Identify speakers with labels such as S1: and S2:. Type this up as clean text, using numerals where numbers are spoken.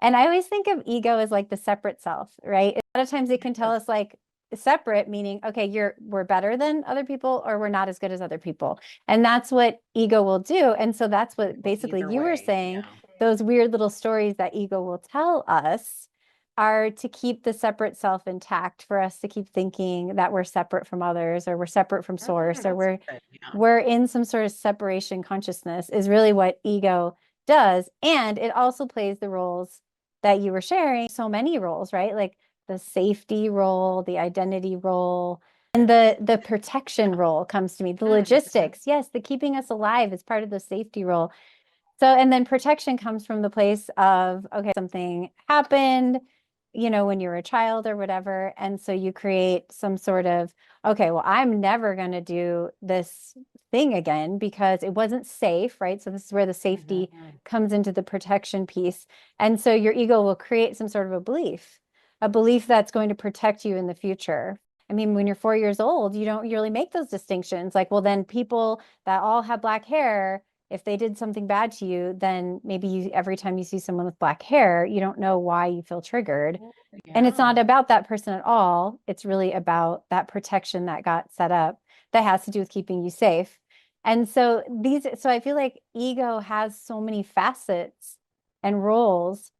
S1: And I always think of ego as like the separate self, right? A lot of times it can tell us like separate, meaning, okay, we're better than other people or we're not as good as other people. And that's what ego will do. And so that's what
S2: Well,
S1: basically
S2: either
S1: you were
S2: way,
S1: saying,
S2: yeah.
S1: those weird little stories that ego will tell us are to keep the separate self intact, for us to keep thinking that we're separate from others or we're separate from source or
S2: That's
S1: we're
S2: good. Yeah.
S1: we're in some sort of separation consciousness is really what ego does. And it also plays the roles that you were sharing, so many roles, right? Like the safety role, the identity role, and the protection role comes to me. The
S2: Mm.
S1: logistics, yes, the keeping us alive is part of the safety role. So, and then protection comes from the place of, okay, something happened, when you were a child or whatever. And so you create some sort of, okay, well, I'm never going to do this thing again because it wasn't safe, right? So this is where the safety
S2: Mhm.
S1: comes into the protection piece. And so your ego will create some sort of a belief that's going to protect you in the future. I mean, when you're 4 years old, you don't really make those distinctions. Like, well, then people that all have black hair, if they did something bad to you, then maybe every time you see someone with black hair, you don't know why you feel triggered.
S2: Oh,
S1: And it's not
S2: yeah.
S1: about that person at all. It's really about that protection that got set up that has to do with keeping you safe. And so I feel like ego has so many facets and roles